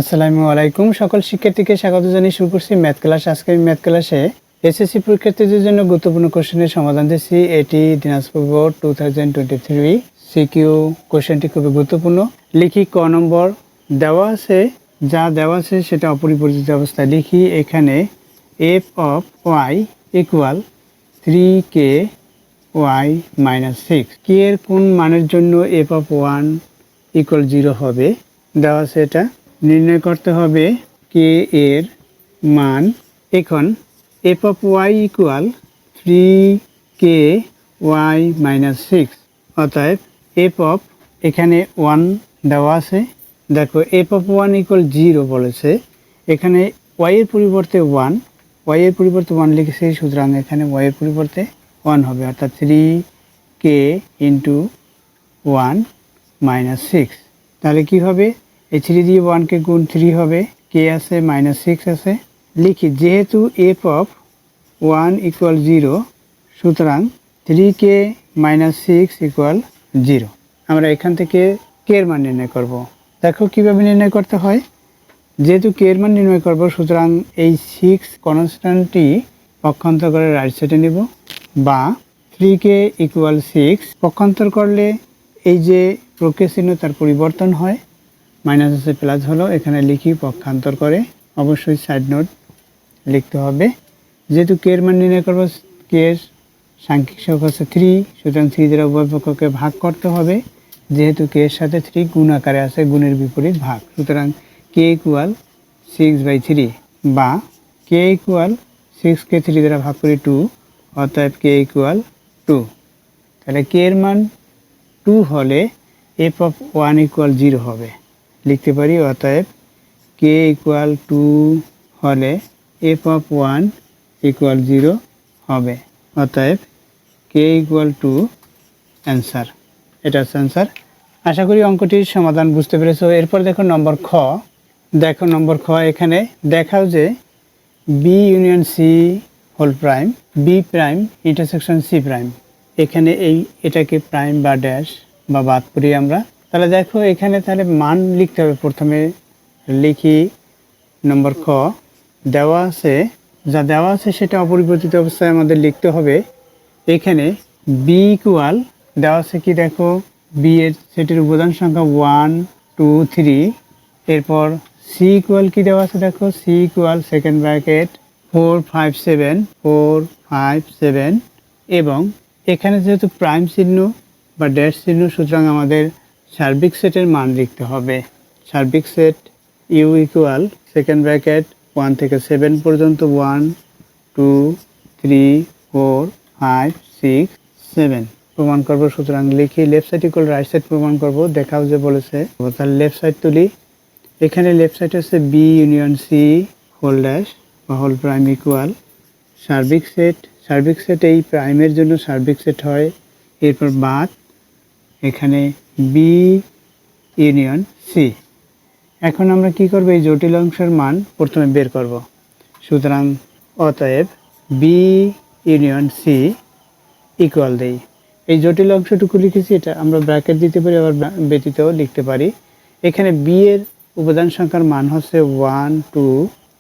আসসালামু আলাইকুম। সকল শিক্ষার্থীকে স্বাগত জানিয়ে শুরু করছি ম্যাথ ক্লাস। আজকে আমি ম্যাথ ক্লাসে এসএসসি পরীক্ষার্থীদের জন্য গুরুত্বপূর্ণ কোশ্চেনের সমাধান দিচ্ছি। এটি দিনাজপুর বোর্ড 2023 সিকিউ কোশ্চেনটি খুবই গুরুত্বপূর্ণ। লিখি ক নম্বর দেওয়া আছে, যা দেওয়া আছে সেটা অপরিবর্তিত অবস্থায় লিখি। এখানে F of Y equal 3k Y minus 6, K এর কোন মানের জন্য এফ অফ 1 ইকুয়াল 0 হবে দেওয়া আছে। এটা নির্ণয় করতে হবে কে এর মান। এখন F of Y equal 3k Y minus 6, অতএব এফ অফ এখানে 1 দেওয়া আছে। দেখো এফ অফ 1 ইকুয়াল 0 বলেছে, এখানে ওয়াই এর পরিবর্তে 1, ওয়াই এর পরিবর্তে 1 লিখেছে, সুতরাং এখানে ওয়াই এর পরিবর্তে 1 হবে, অর্থাৎ 3k ইন্টু 1 মাইনাস 6। তাহলে কি হবে, এই 3 দিয়ে 1কে গুণ 3 হবে, কে আছে মাইনাস 6 আছে। লিখি যেহেতু এফ অফ 1 ইকুয়াল 0, সুতরাং 3k মাইনাস 6 ইকুয়াল 0। আমরা এখান থেকে কে এর মান নির্ণয় করব। দেখো কিভাবে নির্ণয় করতে হয়। যেহেতু কে এর মান নির্ণয় করব, সুতরাং এই 6 কনস্ট্যান্টটি পক্ষান্তর করে রাইট সাইডে নেব, বা 3k ইকুয়াল 6 পক্ষান্তর করলে এই যে প্রক্রিয়া চিহ্ন তার পরিবর্তন হয়, মাইনাস আছে প্লাস হলো। এখানে লিখি পক্ষান্তর করে, অবশ্যই সাইড নোট লিখতে হবে। যেহেতু কে এর মান নির্ণয় করবো, কে এর সাংখ্যিক সংখ্যা হচ্ছে 3, সুতরাং 3 দ্বারা উভয় পক্ষকে ভাগ করতে হবে। যেহেতু কে এর সাথে 3 গুণ আকারে আছে, গুণের বিপরীত ভাগ, সুতরাং কে ইকুয়াল 6/3, বা কে ইকুয়াল 6কে 3 দ্বারা ভাগ করি 2, অতএব কে ইকুয়াল 2। তাহলে কে এর মান 2 হলে এফ অফ 1 ইকুয়াল 0 হবে, লিখতে পারি। অতএব কে ইকুয়াল 2 হলে এফ অফ 1 ইকুয়াল 0 হবে, অতএব কে ইকুয়াল 2 অ্যান্সার। এটা হচ্ছে অ্যান্সার। আশা করি অঙ্কটির সমাধান বুঝতে পেরেছো। এরপর দেখো নম্বর খ। দেখো নম্বর খ, এখানে দেখাও যে B union C whole prime, B prime intersection C prime. এখানে এটাকে প্রাইম বা ড্যাশ বা বাদ করি আমরা। তাহলে দেখো এখানে তাহলে মান লিখতে হবে। প্রথমে লিখি নম্বর খ, দেওয়া আছে, যা দেওয়া আছে সেটা অপরিবর্তিত অবস্থায় আমাদের লিখতে হবে। এখানে বি ইকুয়াল দেওয়া আছে কি, দেখো বি এর সেটের উপাদান সংখ্যা 1 2 3। এরপর সি ইকুয়াল কি দেওয়া আছে, দেখো সি ইকুয়াল সেকেন্ড ব্র্যাকেট 4 5 7 4 5 7, এবং এখানে যেহেতু প্রাইম চিহ্ন বা ড্যাশ চিহ্ন, সুতরাং আমাদের সার্বিক সেটের মান লিখতে হবে। সার্বিক set U equal second bracket 1 থেকে 7 পর্যন্ত 1 2 3 4 5 6 7 প্রমাণ করব। সুতরাং লিখি left side equal right side প্রমাণ করব। দেখাও যে বলেছে, তাহলে লেফট সাইড তুলি। এখানে লেফট সাইড হচ্ছে B union C whole dash বা হোল প্রাইম ইকুয়াল সার্বিক সেট। সার্বিক সেট এই প্রাইমের জন্য সার্বিক সেট হয়, এরপর বাদ এখানে বি ইউনিয়ন সি। এখন আমরা কি করব, এই জটিল অংশের মান প্রথমে বের করব। সুতরাং অতএব বি ইউনিয়ন সি ইকুয়াল দেই। এই জটিল অংশটুকু লিখেছি, এটা আমরা ব্র্যাকেট দিতে পারি, আবার ব্যতীতও লিখতে পারি। এখানে বি এর উপাদান সংখ্যার মান হচ্ছে 1 2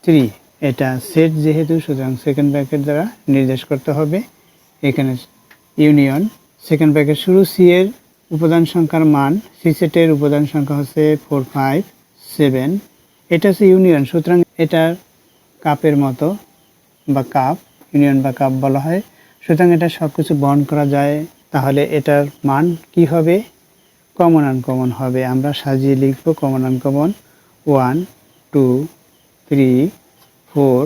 3। এটা সেট যেহেতু, সুতরাং সেকেন্ড ব্র্যাকেট দ্বারা নির্দেশ করতে হবে। এখানে ইউনিয়ন সেকেন্ড ব্র্যাকেট শুরু, সি এর উপাদান সংখ্যার মান, সি সেটের উপাদান সংখ্যা হচ্ছে 4 5 7। এটা হচ্ছে ইউনিয়ন, সুতরাং এটা কাপের মতো বা কাপ, ইউনিয়ন বা কাপ বলা হয়। সুতরাং এটা সব কিছু বহন করা যায়। তাহলে এটার মান কি হবে, কমন আনকমন হবে। আমরা সাজিয়ে লিখব কমন আনকমন 1 2 3 4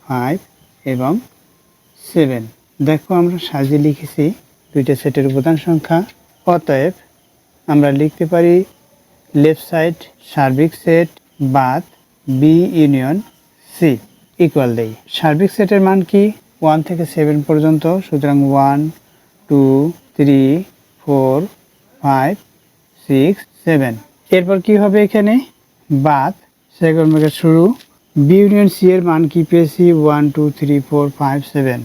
5 এবং 7। দেখো আমরা সাজিয়ে লিখেছি দুইটা সেটের উপাদান সংখ্যা। অতএব আমরা লিখতে পারি লেফট সাইড সার্বিক সেট বাদ বি ইউনিয়ন সি ইকুয়াল দেই। সার্বিক সেটের মান কি, 1 থেকে 7 পর্যন্ত, সুতরাং 1 2 3 4 5 6 7। এরপর কি হবে, এখানে বাদ সেকেন্ড ব্র্যাকেট শুরু, বি ইউনিয়ন সি এর মান কি পেয়েছি, 1 2 3 4 5 7।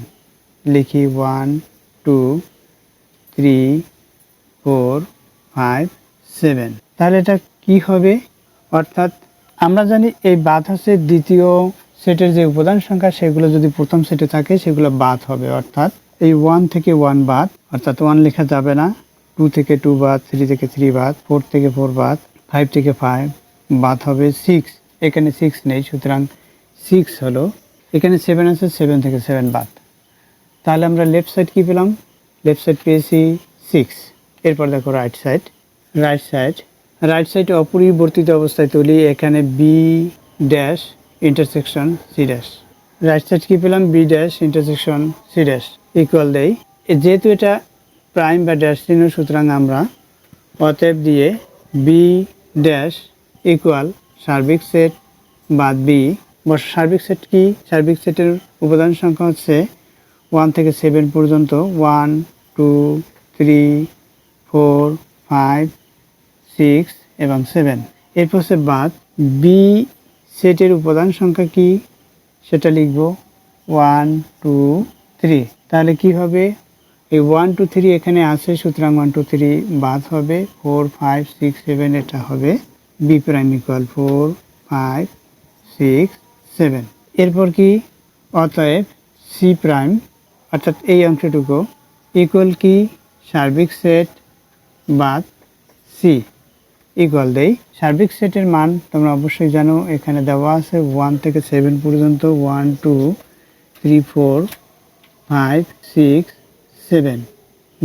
লিখি 1 2 3 4 5 7। তাহলে এটা কি হবে, অর্থাৎ আমরা জানি এই বাদ হচ্ছে দ্বিতীয় সেটের যে উপাদান সংখ্যা সেগুলো যদি প্রথম সেটে থাকে সেগুলো বাদ হবে, অর্থাৎ এই 1 থেকে 1 বাদ, অর্থাৎ 1 লেখা যাবে না, 2 থেকে 2 বাদ, 3 থেকে 3 বাদ, 4 থেকে 4 বাদ, 5 থেকে 5 বাদ হবে 6, এখানে 6 নেই, সুতরাং 6 হলো, এখানে 7 আছে, 7 থেকে 7 বাদ। তাহলে আমরা লেফট সাইড কি পেলাম? লেফট সাইড পেয়েছি 6। এরপর দেখো রাইট সাইড। রাইট সাইড অপরিবর্তিত অবস্থায় তুলি, এখানে B dash intersection C dash. Right side কি পেলাম? B dash intersection C dash equal দেই, যেহেতু এটা প্রাইম বা ড্যাশ চিহ্ন, সুতরাং আমরা অতএব দিয়ে বি ড্যাশ ইকুয়াল সার্বিক সেট বাদ বি। সার্বিক সেট কি? সার্বিক সেটের উপাদান সংখ্যা হচ্ছে 1 থেকে 7 পর্যন্ত, 1 2 3 4 5 6 এবং 7। এরপর হচ্ছে বাদ বি সেটের উপাদান সংখ্যা কি সেটা লিখব 1 2 3। তাহলে কি হবে? এই 1 2 3 এখানে আছে, সুতরাং 1 2 3 বাদ হবে, 4 5 6 7 এটা হবে বি প্রাইম ইকুয়াল 4 5 6 7। এরপর কি? অতএব সি প্রাইম, অর্থাৎ এই অংশটুকু ইকুয়াল কি সার্বিক সেট বাদ সি ইকুয়াল দেই। সার্বিক সেটের মান তোমরা অবশ্যই জানো, এখানে দেওয়া আছে 1 থেকে 7 পর্যন্ত, 1 2 3 4 5 6 7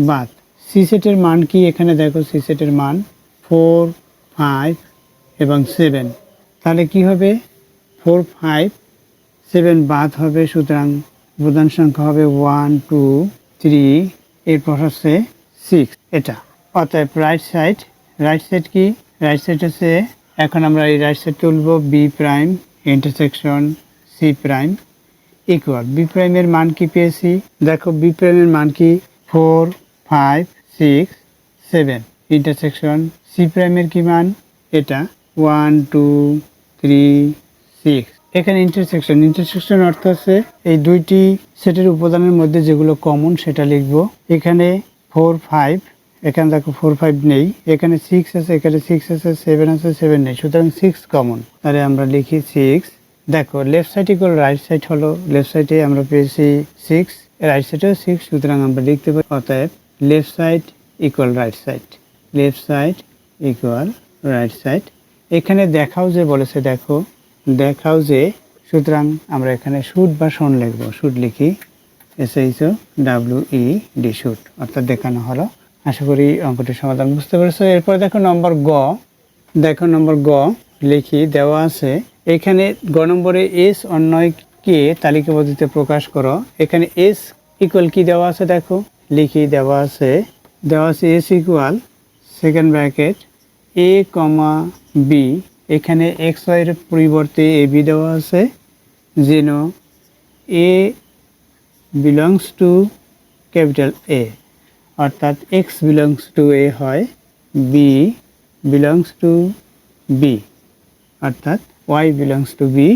বাদ সি সেটের মান কি? এখানে দেখো সি সেটের মান 4 5 এবং 7। তাহলে কি হবে? 4 5 7 বাদ হবে, সুতরাং উপাদান সংখ্যা হবে 1 2 3, এরপর হচ্ছে 6 এটা। অতএব রাইট সাইড কি? রাইট সাইড হচ্ছে, এখন আমরা এই রাইট সাইড তুলব B prime intersection C prime equal, B প্রাইমের মান কি পেয়েছি? দেখো বি প্রাইমের মান কি? 4 5 6 7 ইন্টারসেকশন সি প্রাইমের কি মান? এটা 1 2 3 6। এখানে ইন্টারসেকশন অর্থ হচ্ছে এই দুইটি সেটের উপাদানের মধ্যে যেগুলো কমন সেটা লিখব। এখানে 4 5, এখানে দেখো 4 5 নেই, এখানে 6 আছে, এখানে 6 আছে, 7 আছে, 7 নেই, সুতরাং 6 কমন। তাহলে আমরা লিখি 6। দেখো left side equal right side হলো, লেফট সাইডে আমরা পেয়েছি 6, রাইট সাইডেও 6, সুতরাং আমরা লিখতে পারি অতএব left side equal right side, left side equal right side. এখানে দেখাও যে বলেছে, দেখাও যে, সুতরাং আমরা এখানে শুড বা শোন লিখবো। শুড লিখি SHOWED শুড, অর্থাৎ দেখানো হলো। আশা করি অঙ্কটির সমাধান বুঝতে পেরেছো। এরপর দেখো নম্বর গ লিখি, দেওয়া আছে এখানে গ নম্বরে এস অন্যকে তালিকা পদ্ধতিতে প্রকাশ করো। এখানে এস ইকুয়াল কি দেওয়া আছে? দেখো লিখি, দেওয়া আছে এস ইকুয়াল সেকেন্ড ব্র্যাকেট এ কমা বি, এখানে এক্স ওয়াইয়ের পরিবর্তে এ বি দেওয়া আছে, যেন এ বিলংস টু ক্যাপিটাল এ, অর্থাৎ এক্স বিলংস টু এ হয়, বি বিলংস টু বি, অর্থাৎ ওয়াই বিলংস টু বি,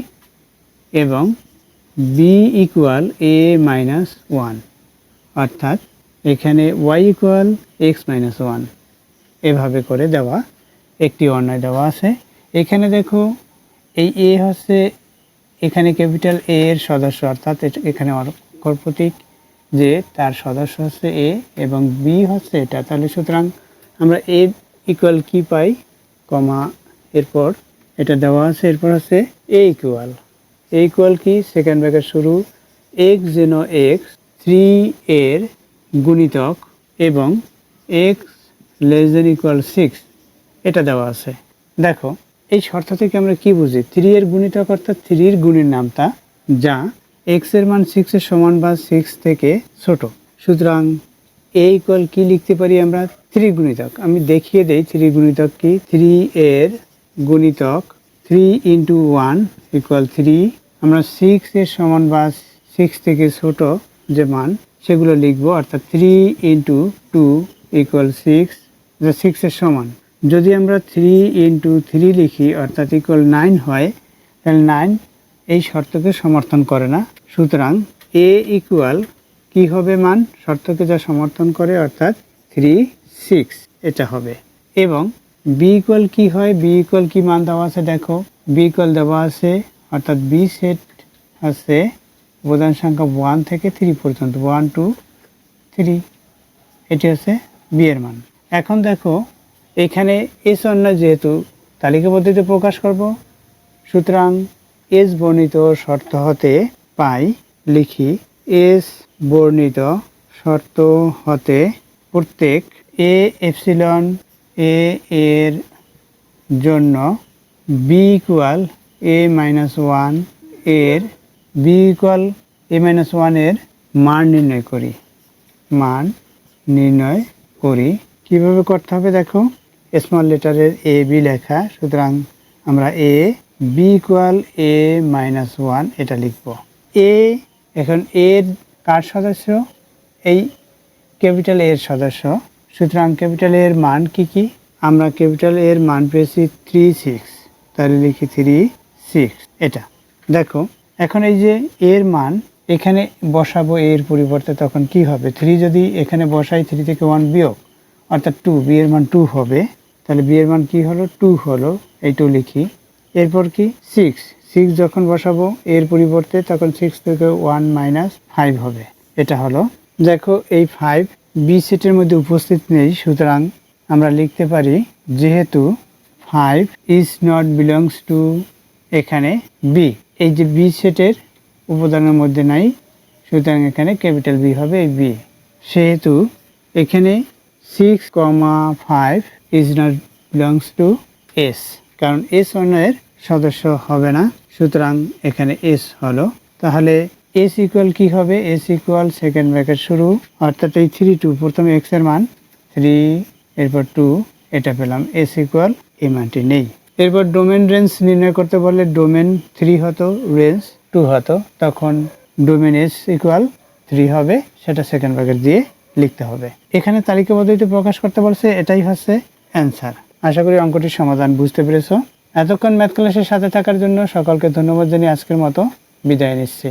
এবং বি ইকুয়াল এ মাইনাস 1, অর্থাৎ এখানে ওয়াই ইকুয়াল এক্স মাইনাস 1। এভাবে করে দেওয়া একটি অন্যায় দেওয়া আছে। এখানে দেখো এই এ হচ্ছে এখানে ক্যাপিটাল এ এর সদস্য, অর্থাৎ এখানে অক্ষর প্রতীক যে তার সদস্য হচ্ছে এ, এবং বি হচ্ছে এটা। তাহলে সুতরাং আমরা এ ইকুয়াল কি পাই, কমা এরপর এটা দেওয়া আছে, এরপর হচ্ছে এ ইকুয়াল কি সেকেন্ড ব্র্যাকেট শুরু এক্স যেন এক্স 3 এর গুণিতক এবং এক্স লেস দেন ইকুয়াল 6, এটা দেওয়া আছে। দেখো এই শর্ত থেকে আমরা কি বুঝি? 3 এর গুণিতক অর্থাৎ 3 এর গুণের নামতা, যা এক্স এর মান 6 এর সমান বা 6 থেকে ছোট। সুতরাং এ ইকুয়াল কি লিখতে পারি আমরা? 3 গুণিতক। আমি দেখিয়ে দেই 3 গুণিতক কি। 3 এর গুণিতক 3 ইন্টু 1 ইকুয়াল 3। আমরা 6 এর সমান বা 6 থেকে ছোট যে মান সেগুলো লিখবো, অর্থাৎ 3 ইন্টু 2 ইকুয়াল 6, যা 6 এর সমান। যদি আমরা 3 ইন্টু 3 লিখি অর্থাৎ ইকুয়াল 9 হয়, তাহলে 9 এই শর্তকে সমর্থন করে না। সুতরাং এ ইকুয়াল কি হবে মান? শর্তকে যা সমর্থন করে, অর্থাৎ 3 6 এটা হবে। এবং বি ইকুয়াল কি হয়, বি ইকুয়াল কি মান দেওয়া আছে দেখো, বি ইকুয়াল দেওয়া আছে অর্থাৎ বি সেট আছে উপাদান সংখ্যা 1 থেকে 3 পর্যন্ত, 1 2 3, এটি হচ্ছে বি এর মান। এখন দেখো এখানে এস অন্যায় যেহেতু তালিকা পদ্ধতিতে প্রকাশ করব, সুতরাং এস বর্ণিত শর্ত হতে পাই লিখি এস বর্ণিত শর্ত হতে প্রত্যেক এ এপসিলন এ এর জন্য বি ইকুয়াল এ মাইনাস 1 এর বি ইকুয়াল এ মাইনাস 1 এর মান নির্ণয় করি। মান নির্ণয় করি কিভাবে করতে হবে দেখো, স্মল লেটারের এ বি লেখা, সুতরাং আমরা A B equal A minus 1 এটা লিখব। এ এখন এর কার সদস্য, এই ক্যাপিটাল এর সদস্য, সুতরাং ক্যাপিটাল এর মান কি কি, আমরা ক্যাপিটাল এর মান পেয়েছি 3 6, তাহলে লিখি 3 6 এটা দেখো। এখন এই যে এর মান এখানে বসাবো এর পরিবর্তে, তখন কি হবে, 3 যদি এখানে বসাই 3 থেকে 1 বিয়োগ অর্থাৎ 2, বি এর মান 2 হবে, তাহলে বি এর মান কি হলো 2 হলো, এই 2 লিখি। এরপর কি 6 6 যখন বসাবো এর পরিবর্তে তখন 6 থেকে 1 মাইনাস 5 হবে, এটা হলো। দেখো এই 5 বি সেটের মধ্যে উপস্থিত নেই, সুতরাং আমরা লিখতে পারি যেহেতু 5 ইজ নট বিলংস টু এখানে বি, এই যে বি সেটের উপাদানের মধ্যে নাই, সুতরাং এখানে ক্যাপিটাল বি হবে এই বি, সেহেতু এখানে 6,5 is not belongs to S, কারণ এস অন্যের সদস্য হবে না, সুতরাং এখানে এস হলো। তাহলে এস ইকুয়াল কি হবে, এস ইকুয়াল সেকেন্ড ব্র্যাকেট শুরু অর্থাৎ এই 3 2, প্রথমে এক্স এর মান 3 এরপর 2 এটা পেলাম, এস ইকুয়াল এই মানটি নেই। এরপর ডোমেন রেঞ্জ নির্ণয় করতে বললে ডোমেন 3 হতো রেঞ্জ 2 হতো, তখন ডোমেন এস ইকুয়াল 3 হবে, সেটা সেকেন্ড ব্র্যাকেট দিয়ে লিখতে হবে। এখানে তালিকা পদ্ধতিতে প্রকাশ করতে বলছে, এটাই হচ্ছে অ্যান্সার। আশা করি অঙ্কটির সমাধান বুঝতে পেরেছো। এতক্ষণ ম্যাথ ক্লাসের সাথে থাকার জন্য সকলকে ধন্যবাদ জানিয়ে আজকের মতো বিদায় নিচ্ছি।